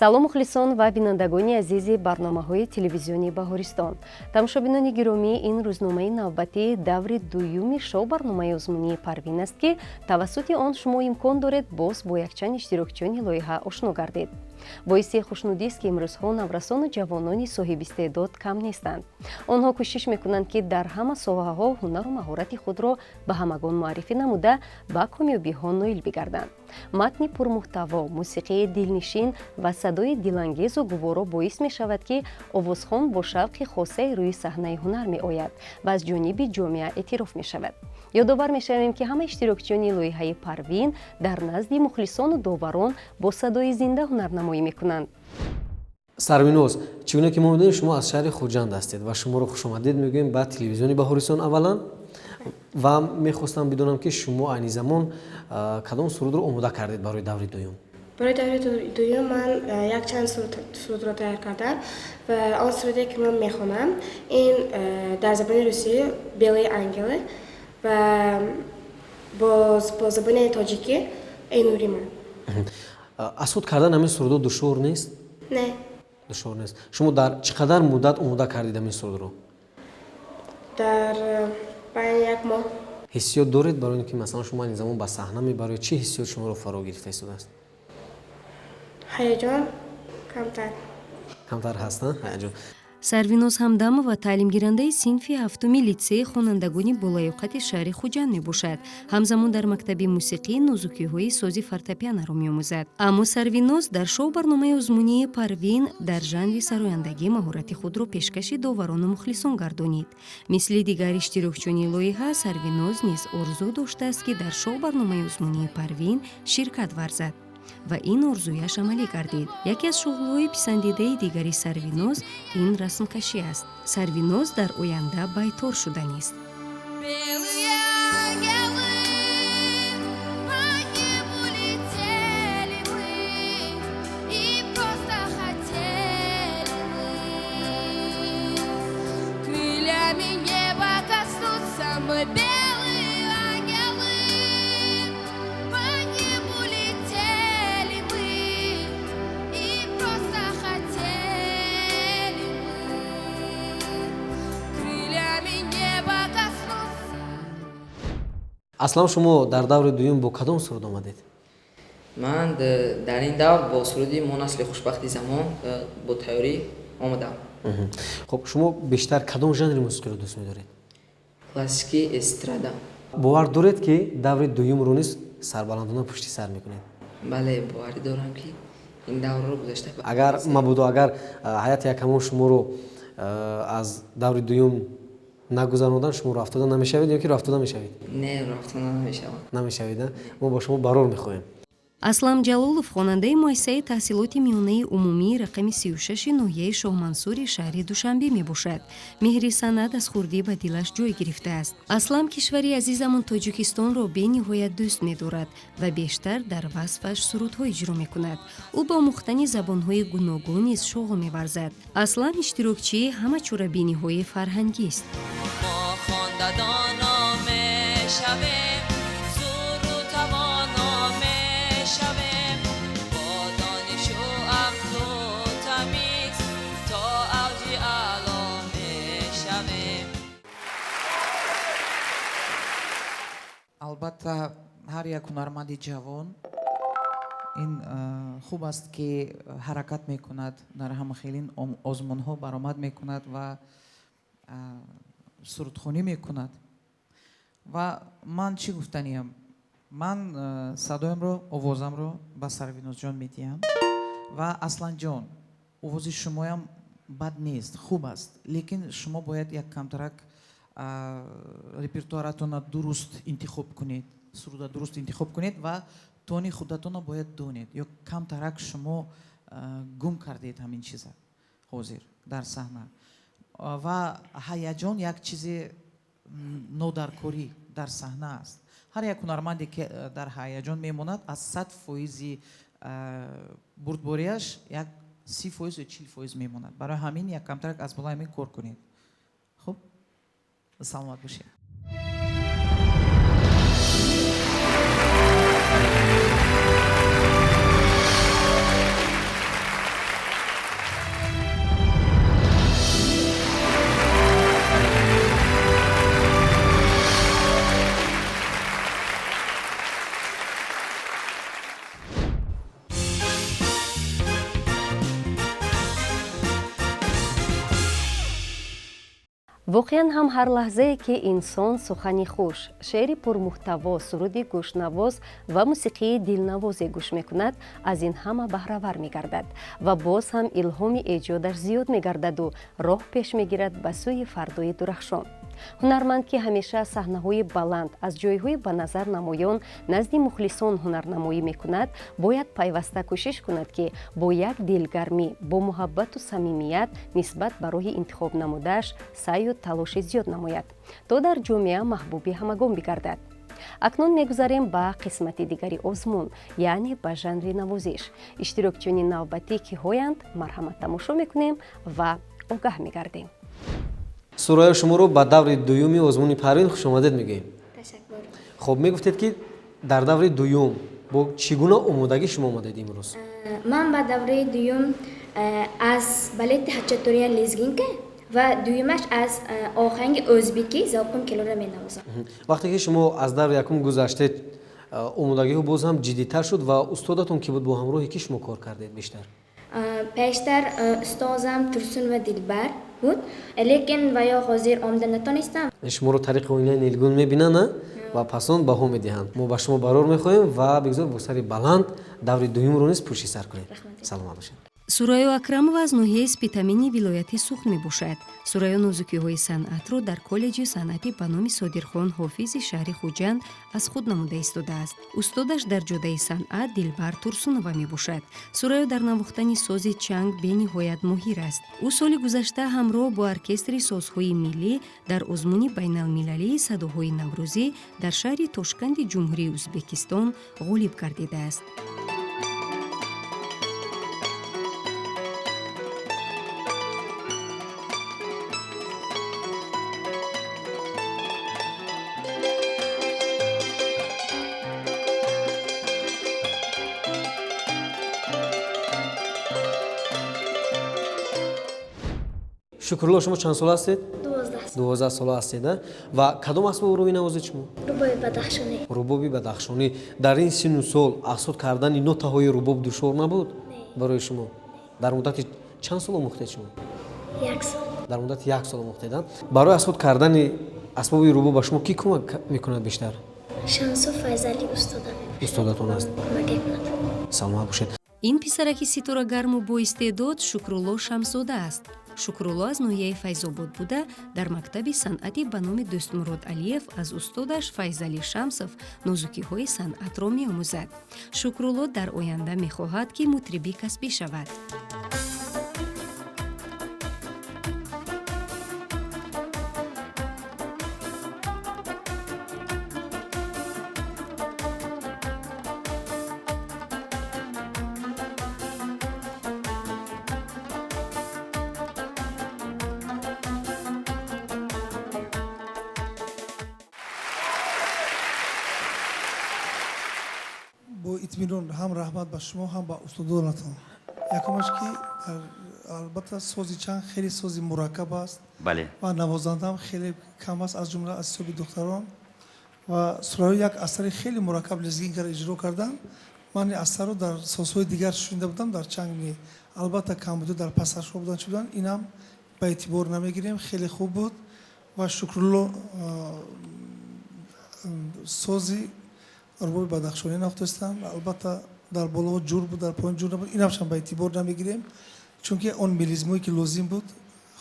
салом мухлисон ва бинандагони азизи барномаҳои телевизиони Баҳористон. Тамошобинони гиромӣ, ин рӯзномаи навбатии даври дуюми шоу барномаи озмунии Парвин аст ки тавассути он шумо имкон доред боз бо якчанд иштирокчиёни лоиҳа ошно гардед. боиси хушнудист ки имрӯзҳо наврасону ҷавонони соҳибистеъдод кам нестанд. онҳо кӯшиш мекунанд ки дар ҳама соҳаҳо ҳунару маҳорати худро ба ҳамагон муаррифӣ намуда ба комёбиҳо ноил бигарданд. матни пурмуҳтаво, мусиқии дилнишин ва садои дилангезу гуворо боис мешавад ки овозхон бо шавқи хосае рӯи саҳнаи ҳунар меояд ва аз ҷониби ҷомеа эътироф мешавад. ёдовар мешавем ки ҳама иштирокчиёни лоиҳаи Парвин дар назди мухлисону доварон бо садои зинда ҳунарнамоӣ мекунанд. Сарвиноз, чӣ гуна ки мо медонем шумо аз шаҳри Хурҷанд ҳастед ва шуморо хушомадед мегӯем ба телевизиони Баҳористон аввалан ва мехостам бидонам ки шумо айни замон кадом сурудро омода кардед барои даври дуюм? барои даври дуюм ман якчанд сурудро тайёр кардам ва он суруде ки ман мехонам ин дар забони русӣ белые ангелы ва бо забони тоҷикӣ эй нури ман. асуд кардан ҳамин сурудо душвор нест? Не. душвор нест. шумо дар чӣ қадар муддат омода кардед ҳамин сурудро? дар байни як моҳ. ҳиссиёт доред барои ин ки масалан шумо айни замон ба саҳна мебароед, чӣ ҳиссиёт шуморо фаро гирифта истодааст? ҳаяҷон камтар ҳастанд? ҳаяҷон. Сарвиноз Ҳамдамова таълимгирандаи синфи ҳафтуми литсеи хонандагони болаёқати шаҳри Хуҷанд мебошад. ҳамзамон дар мактаби мусиқӣ нозукиҳои сози фортепианоро меомӯзад. аммо Сарвиноз дар шоу барномаи озмунии Парвин дар жанри сарояндагӣ маҳорати худро пешкаши доварону мухлисон гардонид. мисли дигар иштирокчиёни лоиҳа, Сарвиноз низ орзу доштааст ки дар шоу барномаи озмунии Парвин ширкат варзад. ва ин орзуяш амалӣ гардид. яке аз шуғлҳои писандидаи дигари Сарвиноз ин расмкашӣ аст. Сарвиноз дар оянда байтор шуданист. аслан шумо дар даври дуюм бо кадом суруд омадед? ман дар ин давр бо суруди мо насли хушбахти замон бо тайёрӣ омадам. хуб шумо бештар кадом жанри мусиқиро дӯст медоред? классикӣ, эстрада. бовар доред ки даври дуюмро низ сарбаландона пушти сар мекунед? бале, боварӣ дорам ки ин даврро гузашта. агар мабудо агар ҳаят якамон шуморо аз даври дуюм нагузаронданд, шумо рафтода намешавед ё ки рафтода мешавед? Не, рафтода намешавам. намешавед. мо ба шумо барор мехоҳем. Аслам Ҷалолов хонандаи муассисаи таҳсилоти миёнаи умумии рақами 36 ноҳияи Шоҳмансури шаҳри Душанбе мебошад. меҳри санъат аз хурдӣ ба дилаш ҷой гирифтааст. Аслам кишвари азизамон Тоҷикистонро бениҳоят дӯст медорад ва бештар дар васфаш сурудҳо иҷро мекунад. ӯ ба омӯхтани забонҳои гуногун низ шуғл меварзад. Аслам иштирокчии ҳамачорабиниҳои фарҳангист. албатта ҳар як ҳунарманди ҷавон ин хуб аст ки ҳаракат мекунад, дар ҳамахелин озмунҳо баромад мекунад ва сурудхонӣ мекунад. ва ман чӣ гуфтаниям? ман садоямро, овозамро ба Сарвинозҷон медиҳам ва Асланҷон, овози шумоям бад нест, хуб аст, лекин шумо бояд як камтарак репертуаратона дуруст интихоб кунед, суруда дуруст интихоб кунед ва тони худатона бояд донед. ё камтарак шумо гум кардед ҳамин чиза ҳозир дар саҳна. ва ҳаяҷон як чизи нодаркорӣ дар саҳна аст. ҳар як ҳунарманде ки дар ҳаяҷон мемонад, аз 100% бурдбориаш як 30% ё 40% мемонад. барои ҳамин як камтарак аз болои ҳамин кор кунед. хуб, саломат бошед. воқеан ҳам ҳар лаҳзае ки инсон сухани хуш, шеъри пурмуҳтаво, суруди гӯшнавоз ва мусиқии дилнавозе гӯш мекунад, аз ин ҳама баҳравар мегардад ва боз ҳам илҳоми эҷодаш зиёд мегардаду роҳ пеш мегирад ба сӯи фардои дурахшон. ҳунарманд ки ҳамеша саҳнаҳои баланд аз ҷойҳои ба назар намоён назди мухлисон ҳунарнамоӣ мекунад, бояд пайваста кӯшиш кунад ки бо як дилгармӣ, бо муҳаббату самимият нисбат ба роҳи интихоб намудааш саъю талоши зиёд намояд, то дар ҷомеа маҳбуби ҳамагон бигардад. акнун мегузарем ба қисмати дигари озмун, яъне ба жанри навозиш. иштирокчиёни навбатӣ киҳоянд, марҳамат тамошо мекунем ва огаҳ мегардем. сурая шуморо ба даври дуюми озмуни парвин хушомадед мегӯем. Ташаккур. хуб, мегуфтед ки дар даври дуюм бо чӣ гуна омодагӣ шумо омадед имрӯз? Ман ба давраи дуюм аз балети ҳачатурия лезгинка ва дуюмаш аз оҳанги o'zbeki завқум келора менавозам. вақте ки шумо аз даври якум гузаштед, омодагиҳо боз ҳам ҷиддитар шуд ва устодатон ки буд, бо ҳамроҳи ки шумо кор кардед бештар? Пештар устозам Турсун ва Дилбар буд, лекин ва ё ҳозир омда натонистам. шуморо тариқи оинаи нилгун мебинанд ва пасон баҳо медиҳанд. мо ба шумо барор мехоҳем ва бигзор бо сари баланд даври дуюмро низ пӯши сар кунед. саломат бошед. сурайё акрамова аз ноҳияи спитамини вилояти Сух мебошад. сурайё нозукиҳои санъатро дар коллеҷи санъати ба номи Содирхон ҳофизи шаҳри Хуҷанд аз худ намуда истодааст. устодаш дар ҷодаи санъат Дилбар Турсунова мебошад. сурайё дар навохтани сози чанг бениҳоят моҳир аст. ӯ соли гузашта ҳамроҳ бо оркестри созҳои миллӣ дар озмуни байналмилалии садоҳои наврӯзӣ дар шаҳри Тошканди ҷумҳурии Ӯзбекистон ғолиб гардидааст. шукрулло, шумо чанд сола ҳастед? 12. 12 сола ҳастед. Ва кадом асбобро менавозед шумо? Рубоби бадахшонӣ. рубоби бадахшонӣ. Дар ин сину сол асбоб кардани нотаҳои рубоб душвор набуд барои шумо? Дар муддати чанд сол омӯхтед шумо? 1 сол. Дар муддати 1 сол омӯхтед. Барои асбоб кардани асбоби рубоб ба шумо ки кӯмак мекунад бештар? Шансу Файзали устодам. устодатон аст. Кӯмак мекунад. саломат бошед. ин писараки ситорагарму боистеъдод Шукрулло Шамсода аст. Шукрулло аз ноҳияи Файзобод буда, дар мактаби санъати ба номи Дӯстмурод Алиев аз устодаш Файзали Шамсов нозукиҳои санъатро меомӯзад. Шукрулло дар оянда мехоҳад ки мутриби касбӣ шавад. бо итминон ҳам раҳмат ба шумо, ҳам ба устодонатон. Якумаш ки албатта сози чанг хеле сози мураккаб аст ва навозандам хеле кам аст, аз ҷумла аз ҳисоби духтарон. ва сурайё як асари хеле мураккаб лезгинкаро иҷро кардан. ман асарро дар созҳои дигар шунида будам, дар чанг албатта кам буду, дар пасашҳо будан чӣ будан, инам ба эътибор намегирем. хеле хуб буд ва Шукрулло сози рубоби бадахшонӣ нафтостам. албатта дар боло ҷур буд, дар поин ҷур набуд, инамшам ба эътибор намегирем, чунки он мелизмое ки лозим буд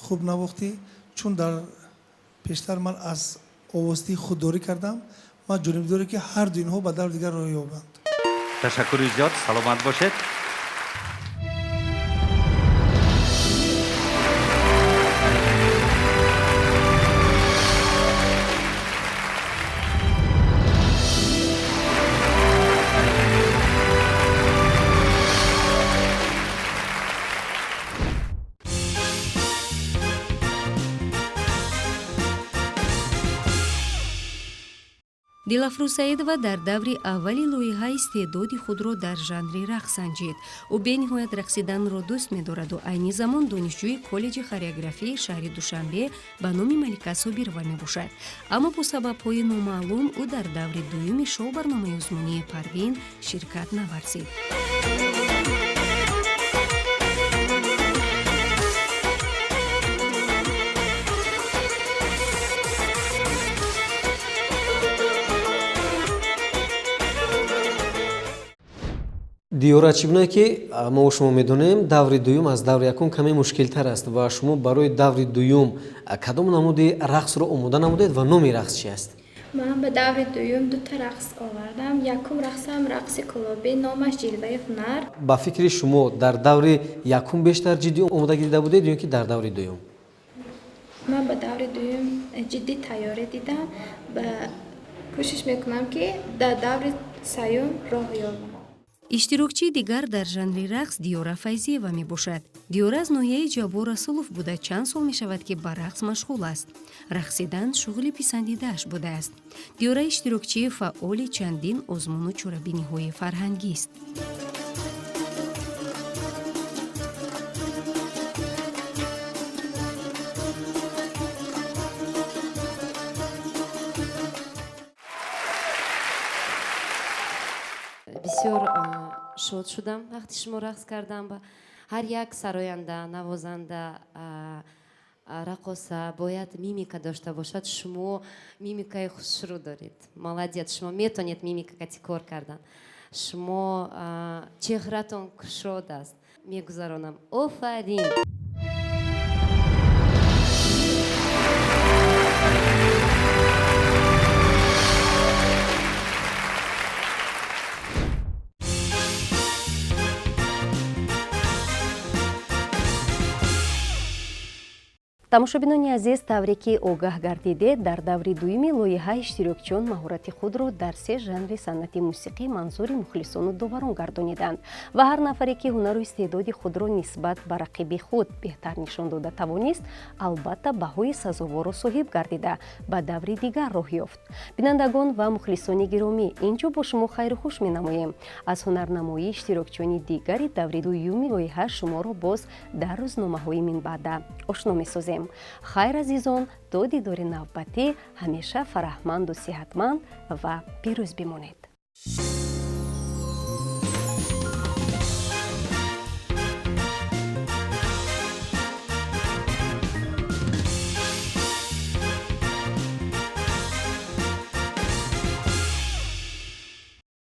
хуб навохтӣ. чун дар пештар ман аз овозтии худдорӣ кардам, ман ҷониб дорем ки ҳарду инҳо ба давр дигар роҳ ёбанд. ташаккури зиёд, саломат бошед. Дилафрӯз Саидова дар даври аввали лоиҳа истеъдоди худро дар жанри рақс санҷид. ӯ бениҳоят рақсиданро дӯст медораду айни замон донишҷӯи коллеҷи хореографии шаҳри Душанбе ба номи Малика Собирова мебошад. аммо бо сабабҳои номаълум ӯ дар даври дуюми шоу барномаи озмунии Парвин ширкат наварзид. диёра чӣ биное ки мо шумо медонем даври дуюм аз даври якум каме мушкилтар аст ва шумо барои даври дуюм кадом намуди рақсро омода намудед ва номи рақс чи аст? ман ба даври дуюм дута рақс овардам. Якум рақсам рақси кулоби, номаш ҷилваи ҳунар. ба фикри шумо дар даври якум бештар ҷиддӣ омода дида будед ё ки дар даври дуюм? ман ба даври дуюм ҷиддӣ тайёрӣ дидам ва кӯшиш мекунам ки дар даври сеюм роҳ ёбам. иштирокчии дигар дар жанри рақс диёра файзиева мебошад. диёра аз ноҳияи ҷабор расулов буда чанд сол мешавад ки ба рақс машғул аст. рақсидан шуғли писандидааш будааст. диёра иштирокчии фаъоли чандин озмуну чорабиниҳои фарҳангист. бисёр шод шудам вақти шумо рақс кардам. ҳар як сароянда, навозанда, рақоса бояд мимика дошта бошад. шумо мимикаи хушрӯ доред. молодец, шумо метонед мимикаи кор кардан. шумо чеҳратон кушод аст. мегузаронам. офарин. тамошобинони азиз, тавре ки огаҳ гардидед, дар даври дуюми лоиҳа иштирокчиён маҳорати худро дар се жанри санъати мусиқӣ манзури мухлисону доварон гардониданд ва ҳар нафаре ки ҳунару истеъдоди худро нисбат ба рақиби худ беҳтар нишон дода тавонист, албатта баҳои сазоворо соҳиб гардида ба даври дигар роҳ ёфт. бинандагон ва мухлисони гиромӣ, инҷо бо шумо хайру хуш менамоем. аз ҳунарнамоии иштирокчиёни дигари даври дуюми лоиҳа шуморо боз дар рӯзномаҳои минбаъда ошно месозем. хайр азизон, то дидори навбатӣ ҳамеша фараҳманду сиҳатманд ва пирӯз бимонед.